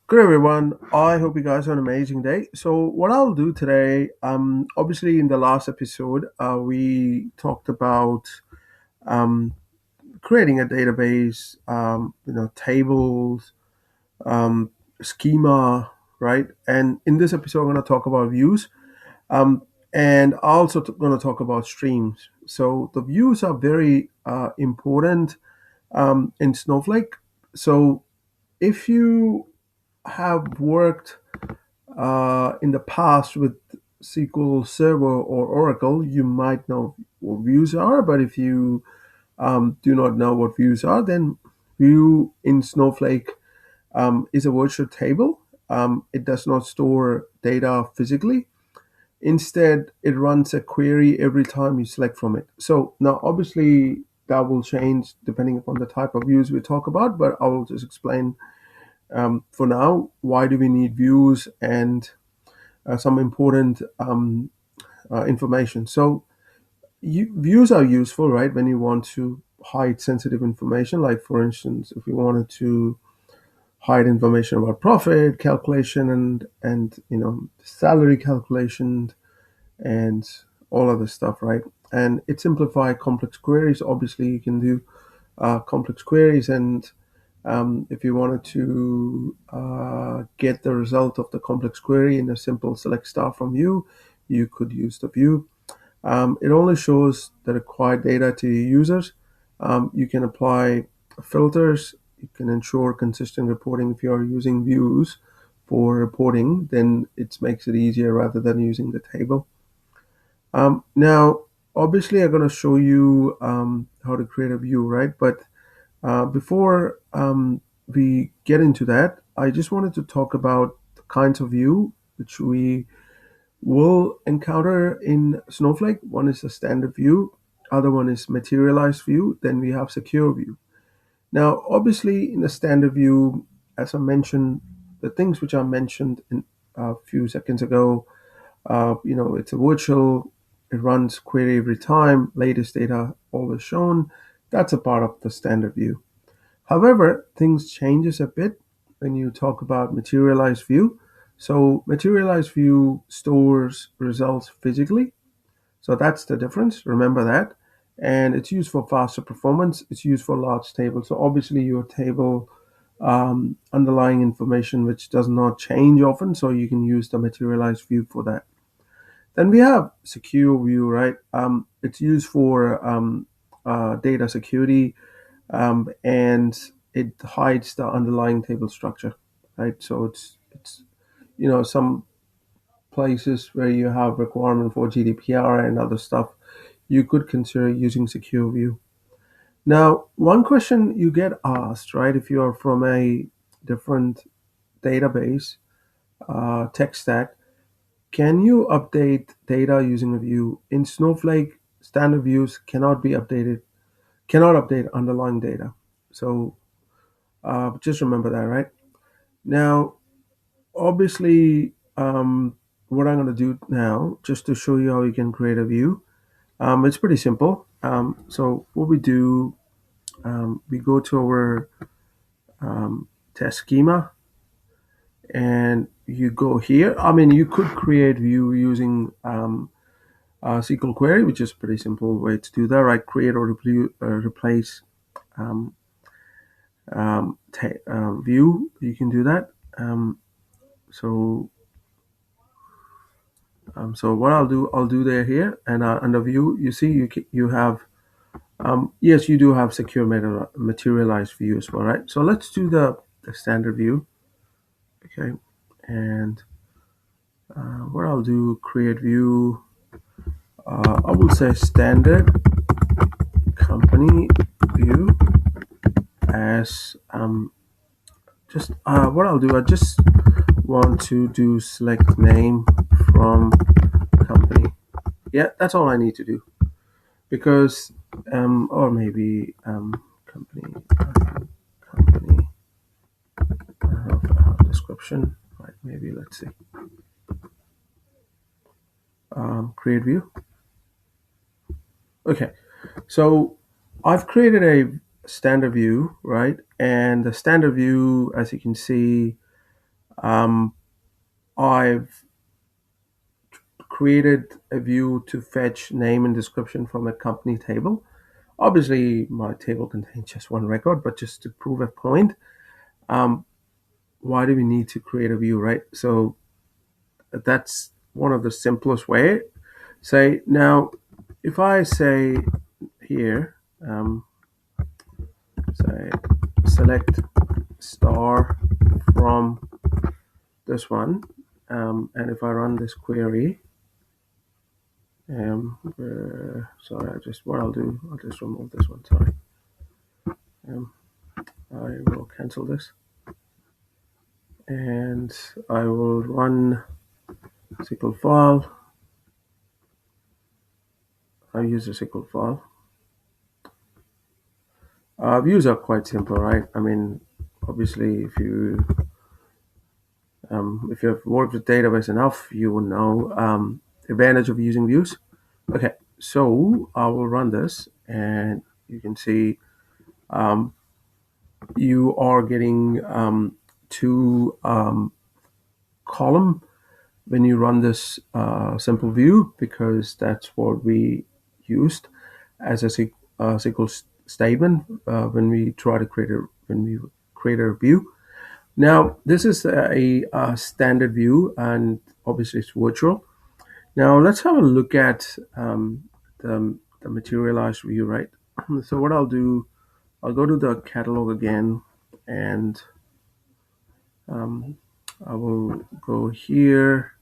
Good everyone. I hope you guys have an amazing day. So what I'll do today, obviously in the last episode, we talked about um, creating a database, tables, um, schema, right? And in this episode, I'm going to talk about views, um, and also going to talk about streams. So the views are very important in Snowflake. So if you have worked in the past with SQL Server or Oracle, you might know what views are. But if you do not know what views are, then view in Snowflake is a virtual table. It does not store data physically. Instead, it runs a query every time you select from it. So now, obviously, that will change depending upon the type of views we talk about. But I will just explain for now why do we need views and some important information. So views are useful, right? When you want to hide sensitive information, like for instance, if you wanted to hide information about profit calculation and salary calculation and all other stuff, right? And it simplify complex queries. Obviously, you can do complex queries, and if you wanted to get the result of the complex query in a simple select star from view, you could use the view. It only shows the required data to your users. You can apply filters. You can ensure consistent reporting. If you are using views for reporting, then it makes it easier rather than using the table. Now, obviously, I'm going to show you how to create a view, right? But before we get into that, I just wanted to talk about the kinds of view which we will encounter in Snowflake. One is a standard view, other one is materialized view, then we have secure view. Now, obviously, in the standard view, as I mentioned, the things which I mentioned in a few seconds ago, it's a virtual, it runs query every time, latest data always shown. That's a part of the standard view. However, things changes a bit when you talk about materialized view. So materialized view stores results physically. So that's the difference. Remember that. And it's used for faster performance. It's used for large tables. So obviously your table underlying information which does not change often. So you can use the materialized view for that. Then we have secure view, right? It's used for data security, and it hides the underlying table structure, right? So it's some places where you have requirement for GDPR and other stuff, you could consider using secure view. Now, one question you get asked, right, if you are from a different database tech stack, can you update data using a view? In Snowflake, standard views cannot update underlying data. So just remember that, right? Now, obviously, what I'm going to do now, just to show you how you can create a view, it's pretty simple. So what we do, we go to our test schema, and you go here. I mean, you could create view using SQL query, which is a pretty simple way to do that, right? Create or replace um, view. You can do that. So so what I'll do there here, and under view, you see you have yes, you do have secure materialized view as well, right? So let's do the standard view, okay? And what I'll do, create view. I will say standard company view as just what I'll do. I just want to do select name from company. Yeah, that's all I need to do because or maybe company description, right? Maybe let's see, create view. Okay, so I've created a standard view, right? And the standard view, as you can see, Um, I've created a view to fetch name and description from a company table. Obviously, my table contains just one record, but just to prove a point, um, why do we need to create a view, right? So that's one of the simplest way. Say now, if I say here, say select star from this one, and if I run this query, sorry, I just what I'll do, I'll just remove this one. Sorry, um, I will cancel this, and I will run SQL file. I use a SQL file. Views are quite simple, right? I mean, obviously, if you have worked with database enough, you will know the advantage of using views. Okay, so I will run this, and you can see um, you are getting two column when you run this simple view, because that's what we used as a SQL statement when we try to create a view. Now this is a standard view, and obviously it's virtual. Now let's have a look at the materialized view, right? So what I'll do, I'll go to the catalog again, and um, I will go here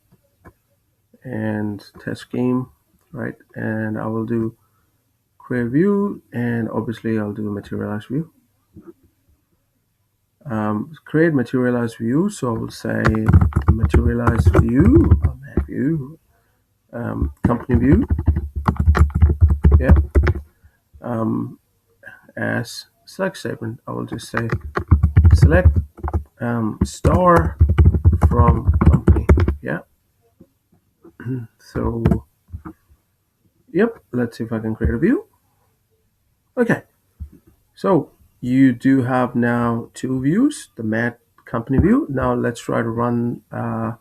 and test game, right? And I will do create view, and obviously I'll do materialized view. Create materialized view. So I will say materialized view, view, company view, yeah. Um, as select statement, I will just say select star from company, yeah. So, yep, let's see if I can create a view. Okay, so you do have now two views, the mat company view. Now let's try to run the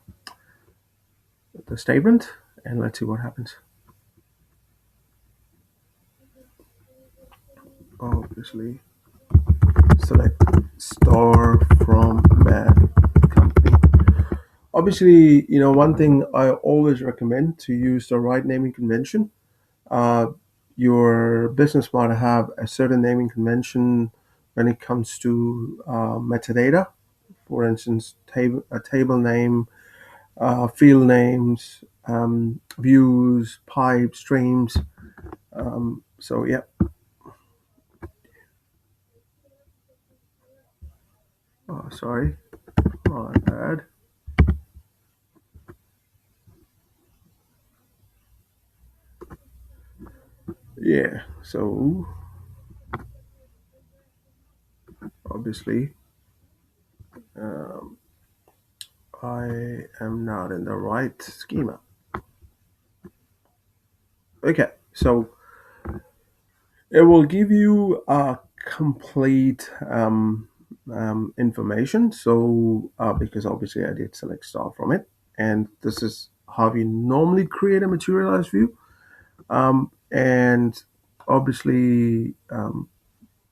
statement, and let's see what happens. Obviously, select star from mat company. Obviously, one thing I always recommend to use the right naming convention. Uh, your business might have a certain naming convention when it comes to metadata. For instance, a table name, field names, views, pipes, streams. So yeah, sorry, my bad. Yeah, so obviously um, I am not in the right schema. Okay, so it will give you a complete information. So because obviously I did select star from it, and this is how you normally create a materialized view. And obviously,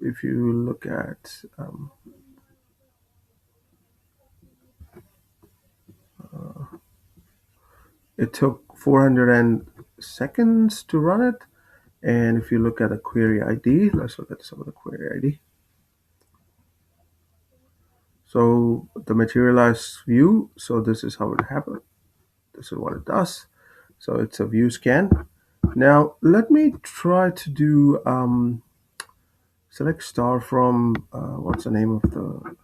if you look at it took 400 seconds to run it. And if you look at the query ID, let's look at some of the query ID. So the materialized view, so this is how it happened. This is what it does. So it's a view scan. Now let me try to do select star from what's the name of the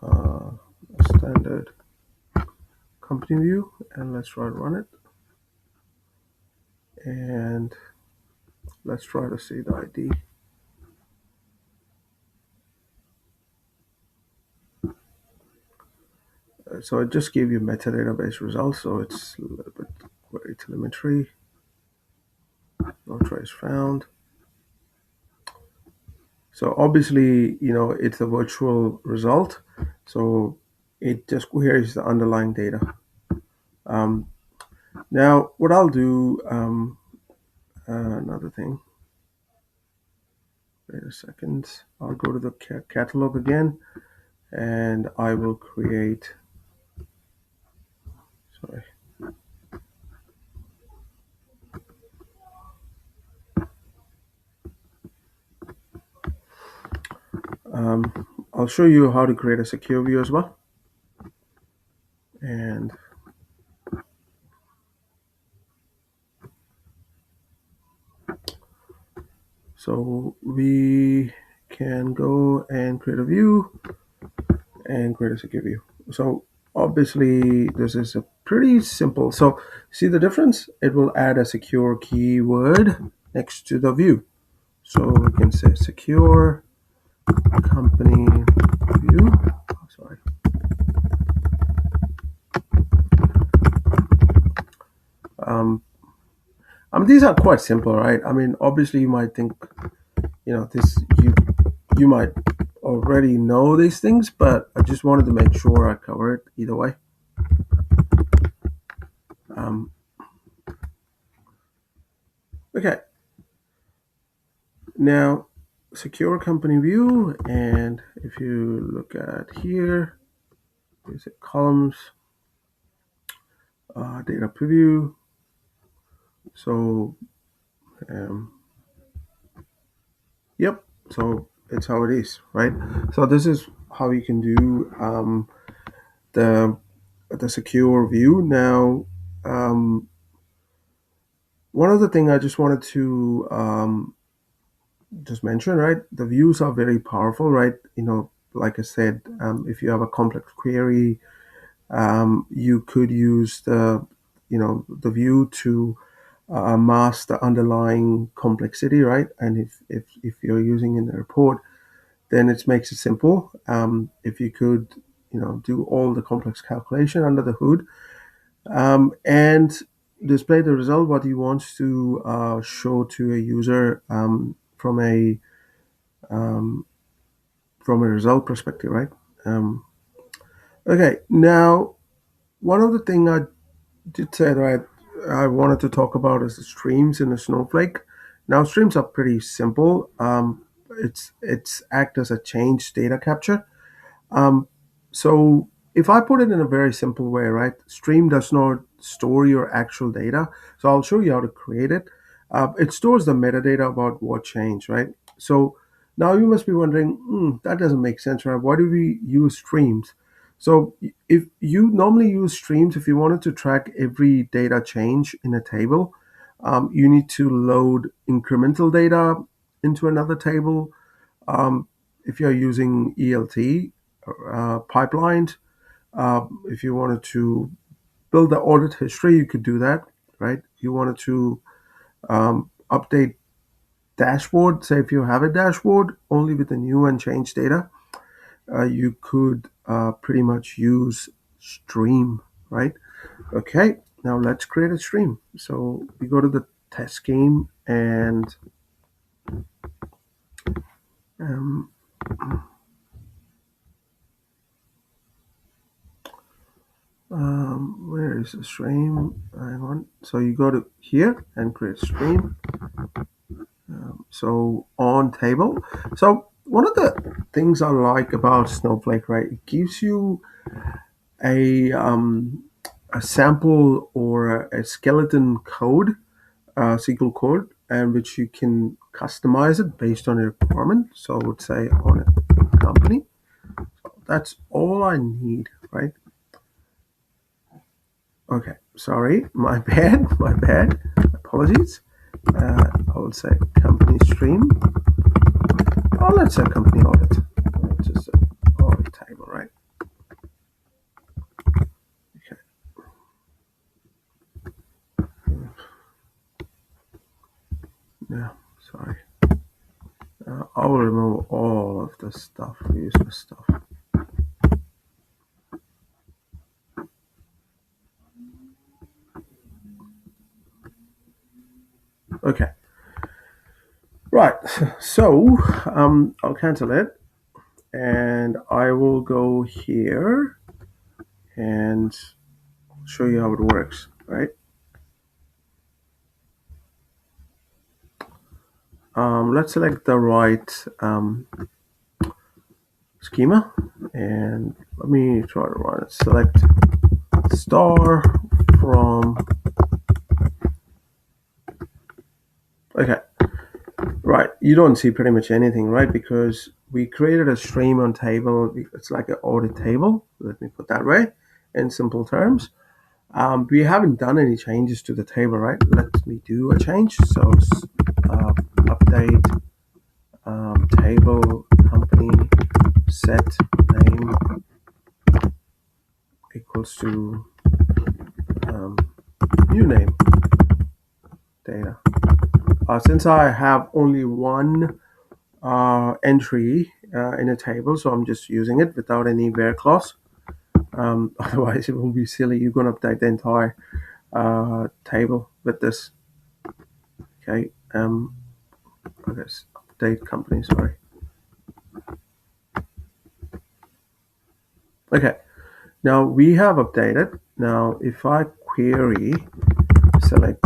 uh, standard company view, and let's try to run it, and let's try to see the ID. So it just gave you metadata based results, so it's a little bit query telemetry, no trace found. So obviously, it's a virtual result. So it just queries the underlying data. Um, Now, what I'll do, another thing, wait a second, I'll go to the catalog again and I will create, sorry, I'll show you how to create a secure view as well. And so we can go and create a view and create a secure view. So obviously this is a pretty simple. So see the difference? It will add a secure keyword next to the view. So we can say secure company view. Oh, sorry. Um, these are quite simple, right? I mean, obviously you might think, this you might already know these things, but I just wanted to make sure I cover it either way. Um, okay, now secure company view, and if you look at here, is it columns, data preview. So, um, yep. So it's how it is, right? So this is how you can do the the secure view. Now, um, one other thing I just wanted to just mention, right? The views are very powerful, right? Like I said, if you have a complex query, you could use the view to mask the underlying complexity, right? And if you're using in a report, then it makes it simple. If you could, do all the complex calculation under the hood, and display the result what you want to show to a user um, from a result perspective, right? Um, okay, now one other thing I did say that I wanted to talk about is the streams in the Snowflake. Now streams are pretty simple. It's act as a change data capture. Um, so if I put it in a very simple way, right? Stream does not store your actual data. So I'll show you how to create it. It stores the metadata about what changed, right? So now you must be wondering, that doesn't make sense, right? Why do we use streams? So if you normally use streams, if you wanted to track every data change in a table, you need to load incremental data into another table. Um, if you're using ELT pipelines, if you wanted to build the audit history, you could do that, right? You wanted to update dashboard, say if you have a dashboard only with the new and changed data, you could pretty much use stream, right? Okay, now let's create a stream. So we go to the test scheme and um, where is the stream? Hang on. So you go to here and create stream. So on table. So one of the things I like about Snowflake, right? It gives you a a sample or a skeleton code, SQL code, and which you can customize it based on your requirement. So I would say on a company. That's all I need, right? Okay, sorry, my bad, my bad. Apologies. I would say company stream. Oh, let's say company audit. It's just an audit table, right? Okay. Yeah, sorry. I will remove all of the stuff, useless stuff. Okay. Right. So I'll cancel it, and I will go here and show you how it works, right? Let's select the right schema, and let me try to run it. Select star from, okay, right. You don't see pretty much anything, right? Because we created a stream on table. It's like an audit table. Let me put that way in simple terms. We haven't done any changes to the table, right? Let me do a change. So update table company set name equals to um, new name data. Since I have only one entry in a table, so I'm just using it without any where clause. Otherwise, it will be silly. You're going to update the entire table with this. Okay. I guess update company. Sorry. Okay. Now we have updated. Now, if I query, select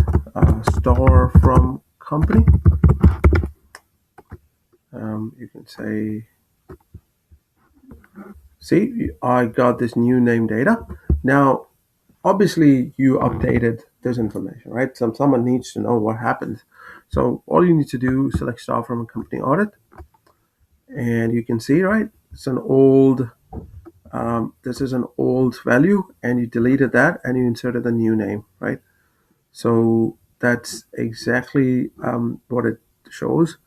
star from company, you can say, see, I got this new name data. Now, obviously, you updated this information, right? Someone needs to know what happened. So all you need to do, select star from a company audit, and you can see, right? It's an old. This is an old value, and you deleted that, and you inserted a new name, right? So that's exactly what it shows.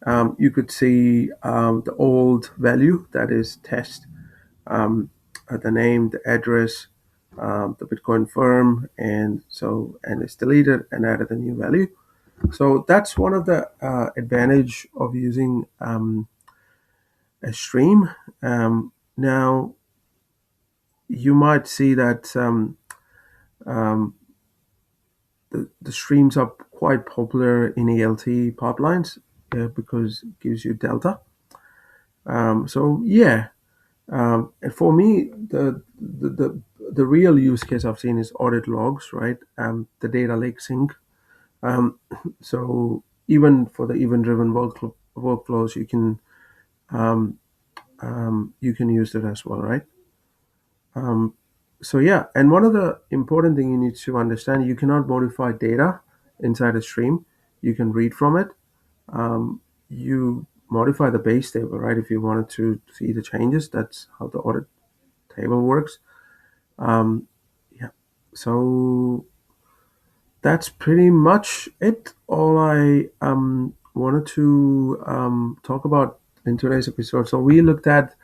You could see the old value, that is test, the name, the address, the Bitcoin firm, and it's deleted and added a new value. So that's one of the advantage of using a stream. Now you might see that um, the streams are quite popular in ELT pipelines because it gives you delta. So yeah, and for me, the real use case I've seen is audit logs, right? The data lake sync. Um, so even for the event-driven workflows, um, you can use that as well, right? Um, so yeah, and one of the important thing you need to understand, you cannot modify data inside a stream. You can read from it. You modify the base table, right? If you wanted to see the changes, that's how the audit table works. Um, yeah. So that's pretty much it. All I wanted to talk about in today's episode. So we looked at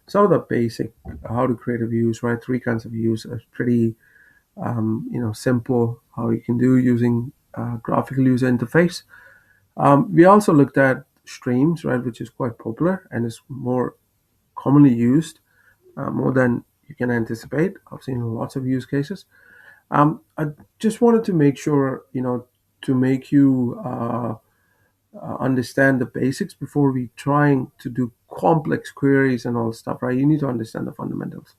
some of the basic how to create a views, right? Three kinds of views. Are pretty simple how you can do using graphical user interface. We also looked at streams, right, which is quite popular and is more commonly used, more than you can anticipate. I've seen lots of use cases. I just wanted to make sure, to make you understand the basics before we trying to do complex queries and all stuff, right? You need to understand the fundamentals.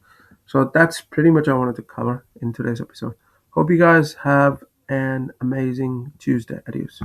So that's pretty much I wanted to cover in today's episode. Hope you guys have an amazing Tuesday. Adios.